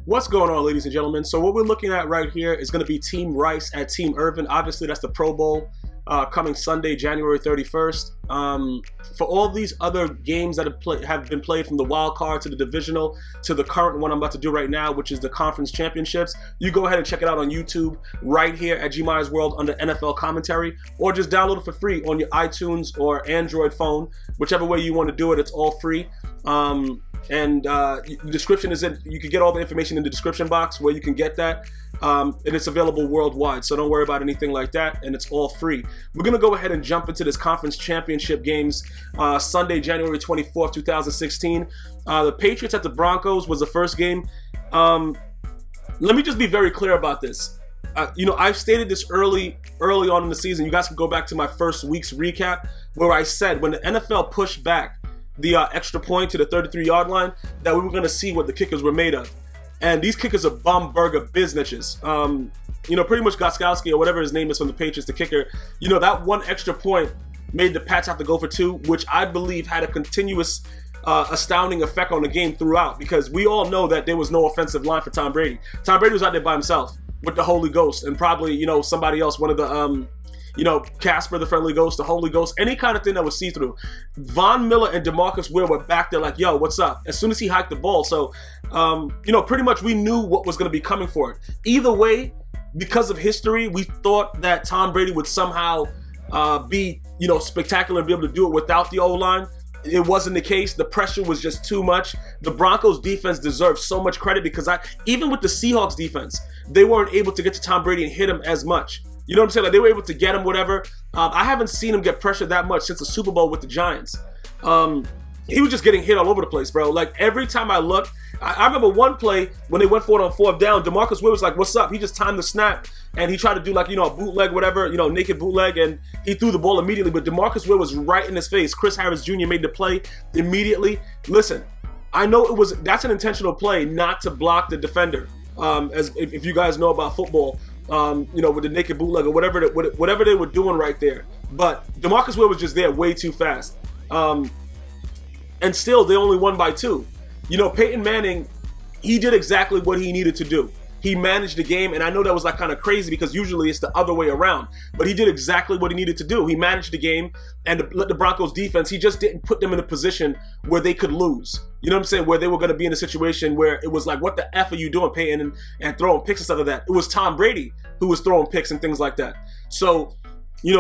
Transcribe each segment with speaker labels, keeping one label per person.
Speaker 1: What's going on, ladies and gentlemen? So what we're looking at right here is going to be Team Rice at Team Irvin. Obviously, that's the Pro Bowl coming Sunday, January 31st. For all these other games that have been played, from the wild card to the divisional to the current one I'm about to do right now, which is the conference championships, you go ahead and check it out on YouTube right here at GmiasWorld under NFL Commentary, or just download it for free on your iTunes or Android phone, whichever way you want to do it. It's all free. The description is in. You can get all the information in the description box where you can get that, and it's available worldwide, so don't worry about anything like that, and it's all free. We're gonna go ahead and jump into this conference championship games. Sunday, January 24th, 2016. The Patriots at the Broncos was the first game. Let me just be very clear about this. I've stated this early on in the season. You guys can go back to my first week's recap where I said when the NFL pushed back the extra point to the 33-yard line, that we were going to see what the kickers were made of. And these kickers are bum burger businesses. Pretty much Gostkowski, or whatever his name is from the Patriots, the kicker, that one extra point made the Pats have to go for two, which I believe had a continuous astounding effect on the game throughout, because we all know that there was no offensive line for Tom Brady. Tom Brady was out there by himself with the Holy Ghost and probably, somebody else, one of the Casper the Friendly Ghost, the Holy Ghost, any kind of thing that was see-through. Von Miller and DeMarcus Ware were back there like, yo, what's up? As soon as he hiked the ball. So, pretty much we knew what was going to be coming for it. Either way, because of history, we thought that Tom Brady would somehow be, spectacular and be able to do it without the O-line. It wasn't the case. The pressure was just too much. The Broncos defense deserves so much credit because even with the Seahawks defense, they weren't able to get to Tom Brady and hit him as much. You know what I'm saying? Like, they were able to get him, whatever. I haven't seen him get pressure that much since the Super Bowl with the Giants. He was just getting hit all over the place, bro. Like, every time I look, I remember one play when they went for it on fourth down. DeMarcus Ware was like, what's up? He just timed the snap, and he tried to do a bootleg, whatever, naked bootleg, and he threw the ball immediately. But DeMarcus Ware was right in his face. Chris Harris Jr. made the play immediately. Listen, I know that's an intentional play not to block the defender, if you guys know about football. With the naked bootleg or whatever they were doing right there. But DeMarcus Ware was just there way too fast. And still, they only won by 2. Peyton Manning, he did exactly what he needed to do. He managed the game, and I know that was kind of crazy because usually it's the other way around. But he did exactly what he needed to do. He managed the game, and let the Broncos defense, he just didn't put them in a position where they could lose. You know what I'm saying? Where they were going to be in a situation where it was like, what the F are you doing, Peyton, and throwing picks and stuff like that. It was Tom Brady who was throwing picks and things like that. So,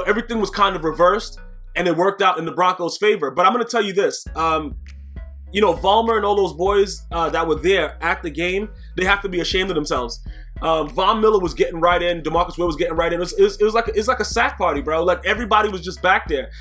Speaker 1: everything was kind of reversed, and it worked out in the Broncos' favor. But I'm going to tell you this. Vollmer and all those boys that were there at the game, they have to be ashamed of themselves. Von Miller was getting right in. DeMarcus Ware was getting right in. It was like a sack party, bro. Like, everybody was just back there.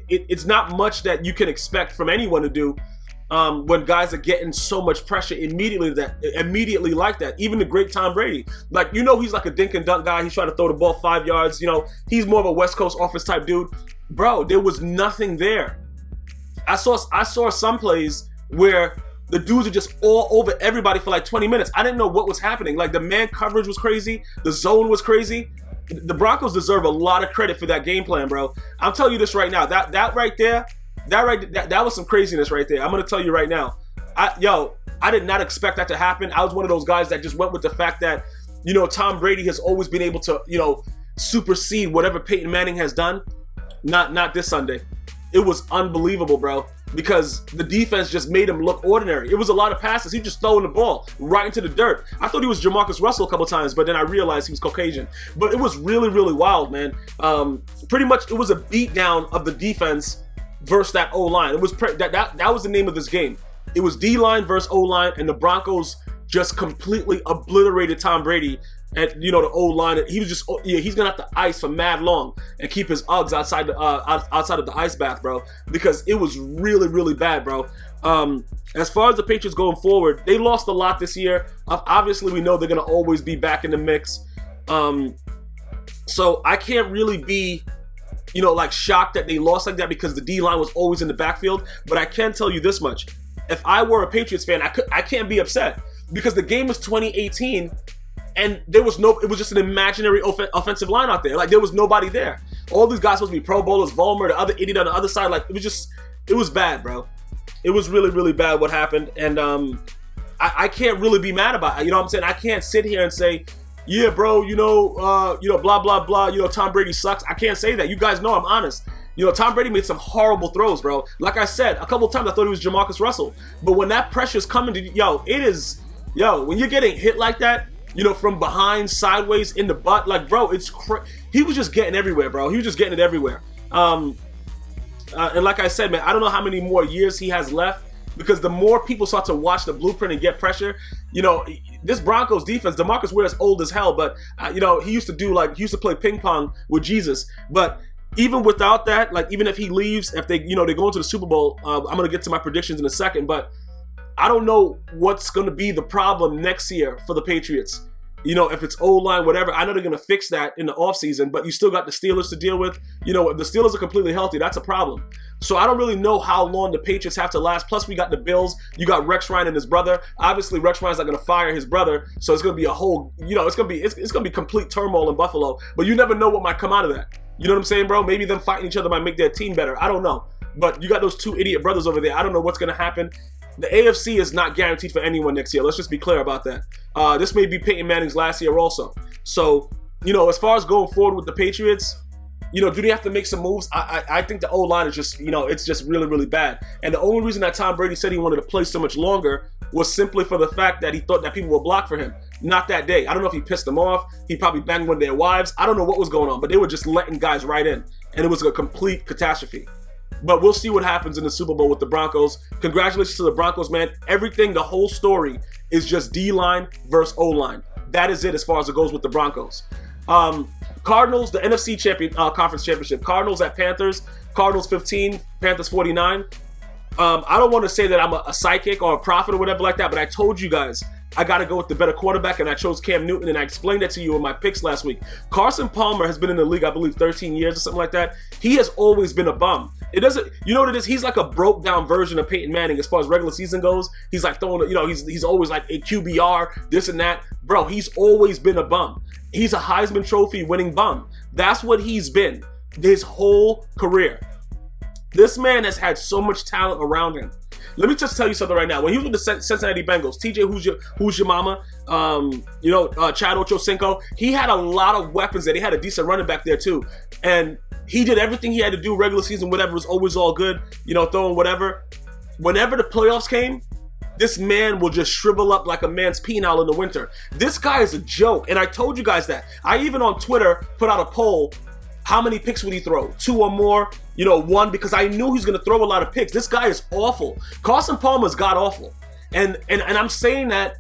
Speaker 1: It's not much that you can expect from anyone to do when guys are getting so much pressure immediately like that. Even the great Tom Brady. He's like a dink and dunk guy. He's trying to throw the ball 5 yards. He's more of a West Coast offense type dude. Bro, there was nothing there. I saw some plays where the dudes are just all over everybody for 20 minutes. I didn't know what was happening. The man coverage was crazy. The zone was crazy. The Broncos deserve a lot of credit for that game plan, bro. I'm telling you this right now. That right there, that was some craziness right there. I'm going to tell you right now. I did not expect that to happen. I was one of those guys that just went with the fact that, Tom Brady has always been able to, supersede whatever Peyton Manning has done. Not this Sunday. It was unbelievable, bro, because the defense just made him look ordinary. It was a lot of passes. He just throwing the ball right into the dirt. I thought he was Jamarcus Russell a couple times, but then I realized he was Caucasian. But it was really, really wild, man. Pretty much, it was a beatdown of the defense versus that O-line. It was that was the name of this game. It was D-line versus O-line, and the Broncos just completely obliterated Tom Brady. And the O-line, he was just, he's gonna have to ice for mad long and keep his Uggs outside of the ice bath, bro, because it was really, really bad, bro. As far as the Patriots going forward, they lost a lot this year. Obviously, we know they're gonna always be back in the mix. So I can't really be, shocked that they lost like that because the D-line was always in the backfield. But I can tell you this much: if I were a Patriots fan, I can't be upset because the game was 2018. And it was just an imaginary offensive line out there. There was nobody there. All these guys supposed to be Pro Bowlers, Vollmer, the other idiot on the other side. It was bad, bro. It was really, really bad what happened. And I can't really be mad about it. You know what I'm saying? I can't sit here and say, yeah, bro, blah, blah, blah, Tom Brady sucks. I can't say that. You guys know I'm honest. Tom Brady made some horrible throws, bro. Like I said, a couple of times I thought he was Jamarcus Russell. But when that pressure's coming to when you're getting hit like that, from behind, sideways, in the butt, like, bro, he was just getting everywhere, bro. He was just getting it everywhere. And like I said, man, I don't know how many more years he has left, because the more people start to watch the blueprint and get pressure, this Broncos defense, DeMarcus Ware's old as hell, but he used to play ping pong with Jesus. But even without that, like, even if he leaves, if they they go into the Super Bowl, I'm gonna get to my predictions in a second, but I don't know what's gonna be the problem next year for the Patriots. If it's O-line, whatever, I know they're going to fix that in the offseason, but you still got the Steelers to deal with. If the Steelers are completely healthy, that's a problem. So I don't really know how long the Patriots have to last. Plus, we got the Bills. You got Rex Ryan and his brother. Obviously, Rex Ryan's not going to fire his brother, so it's going to be a whole, it's going to be complete turmoil in Buffalo. But you never know what might come out of that. You know what I'm saying, bro? Maybe them fighting each other might make their team better. I don't know. But you got those two idiot brothers over there. I don't know what's going to happen. The AFC is not guaranteed for anyone next year. Let's just be clear about that. This may be Peyton Manning's last year also. So, as far as going forward with the Patriots, do they have to make some moves? I think the O-line is just, it's just really, really bad. And the only reason that Tom Brady said he wanted to play so much longer was simply for the fact that he thought that people would block for him. Not that day. I don't know if he pissed them off. He probably banged one of their wives. I don't know what was going on, but they were just letting guys right in. And it was a complete catastrophe. But we'll see what happens in the Super Bowl with the Broncos. Congratulations to the Broncos, man. Everything, the whole story is just D-line versus O-line. That is it as far as it goes with the Broncos. Cardinals, the NFC Conference Championship. Cardinals at Panthers. Cardinals 15, Panthers 49. I don't want to say that I'm a psychic or a prophet or whatever like that, but I told you guys I got to go with the better quarterback, and I chose Cam Newton, and I explained that to you in my picks last week. Carson Palmer has been in the league, I believe, 13 years or something like that. He has always been a bum. It doesn't, you know what it is? He's like a broke down version of Peyton Manning as far as regular season goes. He's like throwing, he's always like a QBR, this and that. Bro, he's always been a bum. He's a Heisman Trophy winning bum. That's what he's been his whole career. This man has had so much talent around him. Let me just tell you something right now. When he was with the Cincinnati Bengals, TJ, who's your mama, Chad Ochocinco, he had a lot of weapons there. They had a decent running back there too. And he did everything he had to do regular season, whatever, was always all good, throwing whatever. Whenever the playoffs came, this man will just shrivel up like a man's penile in the winter. This guy is a joke, and I told you guys that. I even on Twitter put out a poll. How many picks would he throw? 2 or more? 1, because I knew he was going to throw a lot of picks. This guy is awful. Carson Palmer's god-awful. And I'm saying that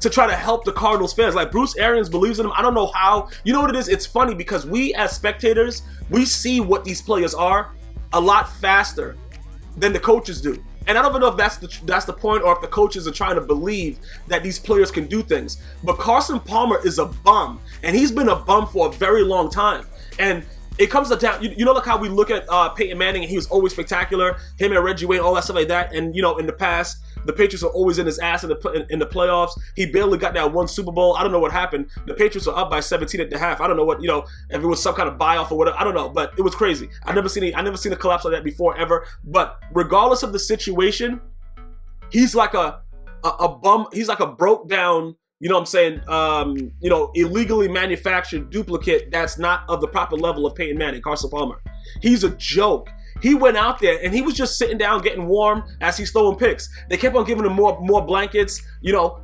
Speaker 1: to try to help the Cardinals fans. Like, Bruce Arians believes in him. I don't know how. You know what it is? It's funny because we as spectators, we see what these players are a lot faster than the coaches do. And I don't even know if that's the point, or if the coaches are trying to believe that these players can do things. But Carson Palmer is a bum, and he's been a bum for a very long time. And it comes down, like how we look at Peyton Manning, and he was always spectacular, him and Reggie Wayne, all that stuff like that. And, in the past, the Patriots are always in his ass in the playoffs. He barely got that one Super Bowl. I don't know what happened. The Patriots were up by 17 at the half. I don't know what, if it was some kind of buy-off or whatever. I don't know, but it was crazy. I never seen a collapse like that before, ever. But regardless of the situation, he's like a bum. He's like a broke down, illegally manufactured duplicate that's not of the proper level of Peyton Manning, Carson Palmer. He's a joke. He went out there and he was just sitting down getting warm as he's throwing picks. They kept on giving him more blankets,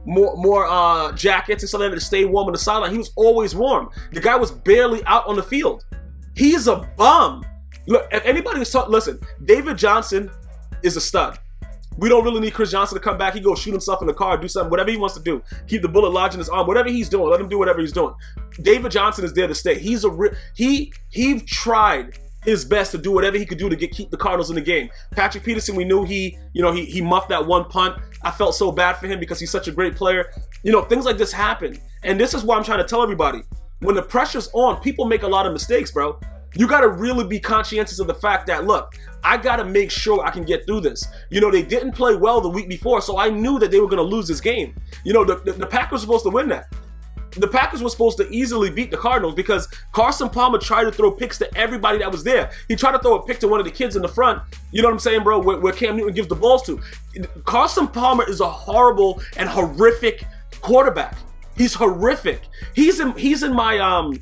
Speaker 1: more jackets and stuff like that to stay warm on the sideline. He was always warm. The guy was barely out on the field. He's a bum. Look, if anybody was talking, listen, David Johnson is a stud. We don't really need Chris Johnson to come back. He go shoot himself in the car, do something, whatever he wants to do. Keep the bullet lodged in his arm, whatever he's doing. Let him do whatever he's doing. David Johnson is there to stay. He tried his best to do whatever he could do to keep the Cardinals in the game. Patrick Peterson, we knew he muffed that one punt. I felt so bad for him because he's such a great player. Things like this happen. And this is why I'm trying to tell everybody. When the pressure's on, people make a lot of mistakes, bro. You got to really be conscientious of the fact that, look, I got to make sure I can get through this. They didn't play well the week before, so I knew that they were going to lose this game. The Packers were supposed to win that. the Packers were supposed to easily beat the Cardinals because Carson Palmer tried to throw picks to everybody that was there. He tried to throw a pick to one of the kids in the front, you know what I'm saying, bro, where Cam Newton gives the balls to. Carson Palmer is a horrible and horrific quarterback. He's horrific. He's in my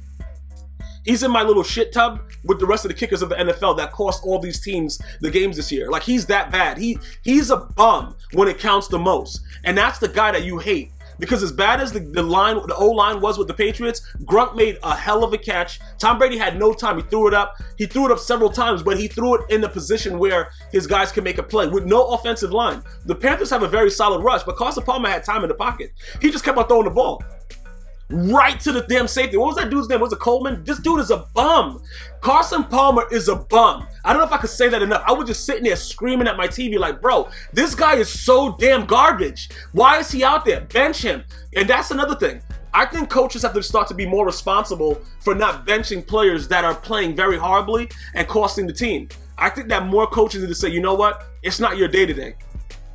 Speaker 1: little shit tub with the rest of the kickers of the NFL that cost all these teams the games this year. Like, he's that bad. He's a bum when it counts the most. And that's the guy that you hate. Because as bad as the O-line was with the Patriots, Grunt made a hell of a catch. Tom Brady had no time. He threw it up. He threw it up several times, but he threw it in a position where his guys can make a play with no offensive line. The Panthers have a very solid rush, but Carson Palmer had time in the pocket. He just kept on throwing the ball right to the damn safety. What was that dude's name? Was it Coleman? This dude is a bum. Carson Palmer is a bum. I don't know if I could say that enough. I was just sitting there screaming at my TV like, bro, this guy is so damn garbage. Why is he out there? Bench him. And that's another thing. I think coaches have to start to be more responsible for not benching players that are playing very horribly and costing the team. I think that more coaches need to say, you know what? It's not your day today.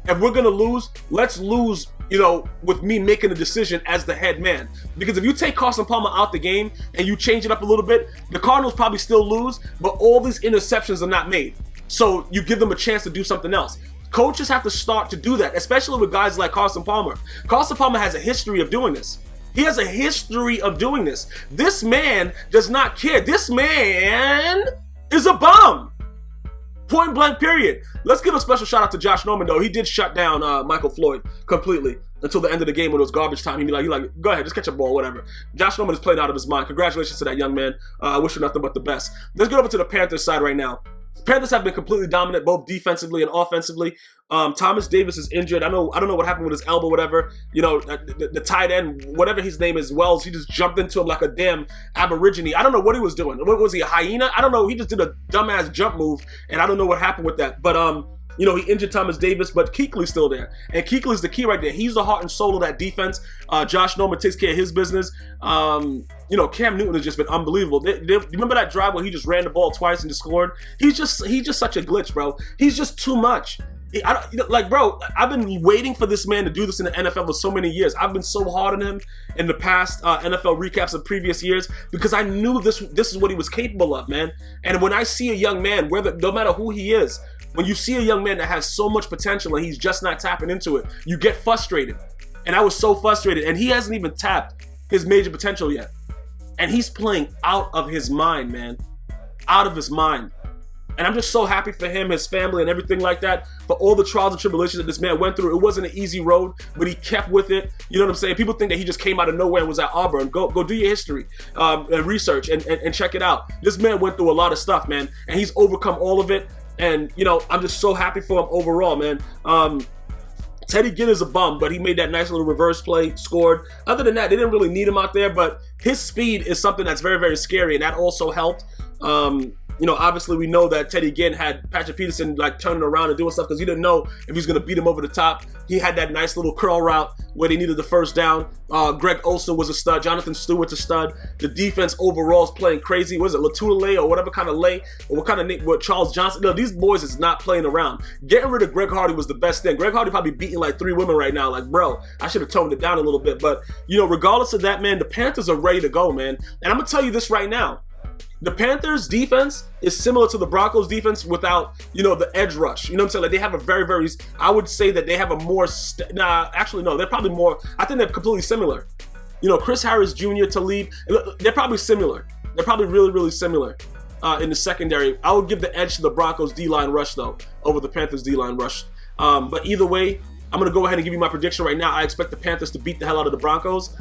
Speaker 1: If we're going to lose, let's lose, you know, with me making a decision as the head man. Because if you take Carson Palmer out the game and you change it up a little bit, the Cardinals probably still lose, but all these interceptions are not made. So you give them a chance to do something else. Coaches have to start to do that, especially with guys like Carson Palmer. Carson Palmer has a history of doing this. He has a history of doing this. This man does not care. This man is a bum. Point blank, period. Let's give a special shout out to Josh Norman, though. He did shut down Michael Floyd completely until the end of the game when it was garbage time. He'd be like, go ahead, just catch a ball, whatever. Josh Norman is playing out of his mind. Congratulations to that young man. I wish him nothing but the best. Let's get over to the Panthers side right now. Panthers have been completely dominant, both defensively and offensively. Thomas Davis is injured. I don't know what happened with his elbow, whatever. You know, the tight end, whatever his name is, Wells, he just jumped into him like a damn aborigine. I don't know what he was doing. What was he, a hyena? I don't know. He just did a dumbass jump move, and I don't know what happened with that. But you know, he injured Thomas Davis, but Kuechly's still there. And Kuechly's the key right there. He's the heart and soul of that defense. Josh Norman takes care of his business. You know, Cam Newton has just been unbelievable. Remember that drive where he just ran the ball twice and just scored? He's just such a glitch, bro. He's just too much. Like, bro, I've been waiting for this man to do this in the NFL for so many years. I've been so hard on him in the past NFL recaps of previous years because I knew this is what he was capable of, man. And when I see a young man, no matter who he is, when you see a young man that has so much potential and he's just not tapping into it, you get frustrated. And I was so frustrated. And he hasn't even tapped his major potential yet. And he's playing out of his mind, man. Out of his mind. And I'm just so happy for him, his family, and everything like that, for all the trials and tribulations that this man went through. It wasn't an easy road, but he kept with it. You know what I'm saying? People think that he just came out of nowhere and was at Auburn. Go do your history and research and check it out. This man went through a lot of stuff, man, and he's overcome all of it. And, you know, I'm just so happy for him overall, man. Teddy Ginn is a bum, but he made that nice little reverse play, scored. Other than that, they didn't really need him out there, but his speed is something that's very, very scary, and that also helped. You know, obviously we know that Teddy Ginn had Patrick Peterson like turning around and doing stuff because he didn't know if he was going to beat him over the top. He had that nice little curl route where they needed the first down. Greg Olsen was a stud. Jonathan Stewart's a stud. The defense overall is playing crazy. Was it Latulele or whatever kind of lay? Or what kind of name? What Charles Johnson? No, these boys is not playing around. Getting rid of Greg Hardy was the best thing. Greg Hardy probably beating like 3 women right now. Like, bro, I should have toned it down a little bit. But, you know, regardless of that, man, the Panthers are ready to go, man. And I'm going to tell you this right now. The Panthers defense is similar to the Broncos defense without, you know, the edge rush. You know what I'm saying? Like, they have a very, very, I would say that they have a more, actually, no, they're probably more, I think they're completely similar. You know, Chris Harris Jr. to leave, they're probably similar. They're probably really, really similar in the secondary. I would give the edge to the Broncos D-line rush, though, over the Panthers D-line rush. But either way, I'm going to go ahead and give you my prediction right now. I expect the Panthers to beat the hell out of the Broncos.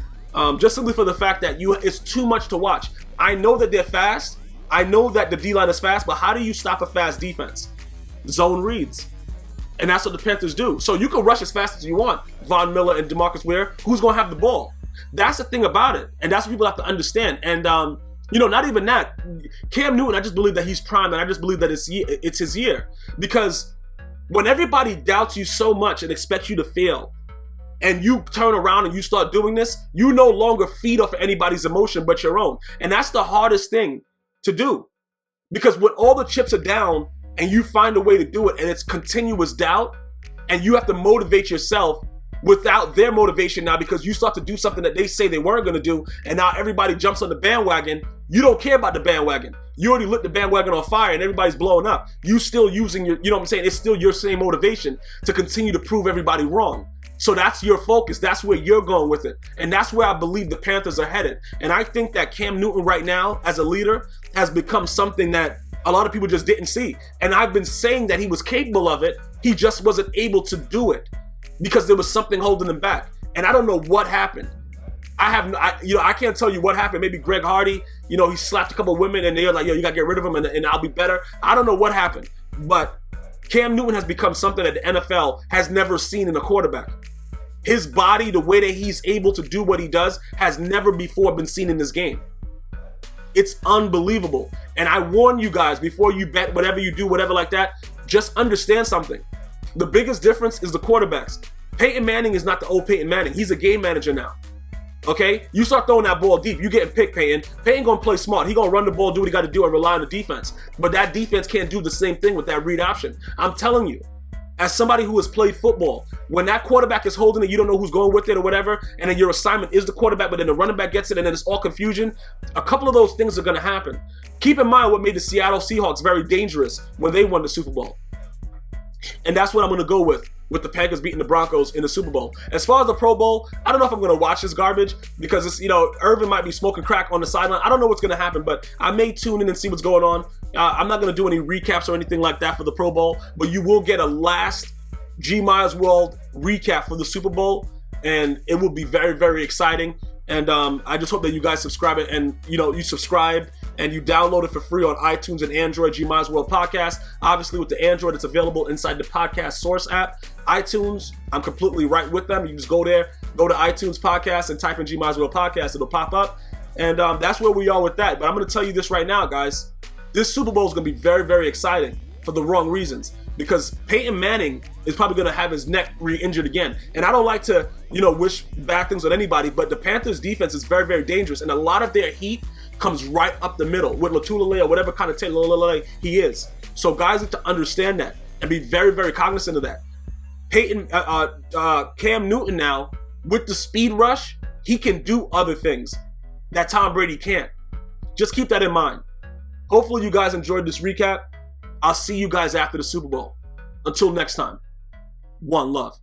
Speaker 1: Just simply for the fact that it's too much to watch. I know that they're fast. I know that the D-line is fast, but how do you stop a fast defense? Zone reads. And that's what the Panthers do. So you can rush as fast as you want. Von Miller and DeMarcus Ware, who's going to have the ball? That's the thing about it. And that's what people have to understand. And, you know, not even that. Cam Newton, I just believe that he's primed, and I just believe that it's his year. Because when everybody doubts you so much and expects you to fail, and you turn around and you start doing this, you no longer feed off anybody's emotion but your own. And that's the hardest thing to do. Because when all the chips are down and you find a way to do it and it's continuous doubt and you have to motivate yourself without their motivation now, because you start to do something that they say they weren't going to do, and now everybody jumps on the bandwagon. You don't care about the bandwagon. You already lit the bandwagon on fire and everybody's blowing up. You still using your, you know what I'm saying? It's still your same motivation to continue to prove everybody wrong. So that's your focus. That's where you're going with it. And that's where I believe the Panthers are headed. And I think that Cam Newton right now, as a leader, has become something that a lot of people just didn't see. And I've been saying that he was capable of it. He just wasn't able to do it because there was something holding him back. And I don't know what happened. I can't tell you what happened. Maybe Greg Hardy, he slapped a couple of women and they're like, yo, you got to get rid of him and I'll be better. I don't know what happened. But Cam Newton has become something that the NFL has never seen in a quarterback. His body, the way that he's able to do what he does, has never before been seen in this game. It's unbelievable. And I warn you guys, before you bet whatever you do, whatever like that, just understand something. The biggest difference is the quarterbacks. Peyton Manning is not the old Peyton Manning. He's a game manager now. Okay? You start throwing that ball deep, you getting picked, Peyton. Peyton gonna play smart. He gonna run the ball, do what he gotta do, and rely on the defense. But that defense can't do the same thing with that read option. I'm telling you, as somebody who has played football, when that quarterback is holding it, you don't know who's going with it or whatever, and then your assignment is the quarterback, but then the running back gets it, and then it's all confusion, a couple of those things are gonna happen. Keep in mind what made the Seattle Seahawks very dangerous when they won the Super Bowl. And that's what I'm gonna go with the Packers beating the Broncos in the Super Bowl. As far as the Pro Bowl, I don't know if I'm going to watch this garbage because it's, Irvin might be smoking crack on the sideline. I don't know what's going to happen, but I may tune in and see what's going on. I'm not going to do any recaps or anything like that for the Pro Bowl, but you will get a last GmiasWorld recap for the Super Bowl, and it will be very, very exciting. And I just hope that you guys subscribe and you subscribe and you download it for free on iTunes and Android, GmiasWorld Podcast. Obviously, with the Android, it's available inside the Podcast Source app. iTunes, I'm completely right with them. You can just go there, go to iTunes Podcast and type in GmiasWorld Podcast. It'll pop up. And that's where we are with that. But I'm going to tell you this right now, guys. This Super Bowl is going to be very, very exciting for the wrong reasons. Because Peyton Manning is probably going to have his neck re-injured again. And I don't like to, wish bad things on anybody, but the Panthers' defense is very, very dangerous. And a lot of their heat comes right up the middle with Latulele or whatever kind of Taylor he is. So guys need to understand that and be very, very cognizant of that. Cam Newton now, with the speed rush, he can do other things that Tom Brady can't. Just keep that in mind. Hopefully you guys enjoyed this recap. I'll see you guys after the Super Bowl. Until next time, one love.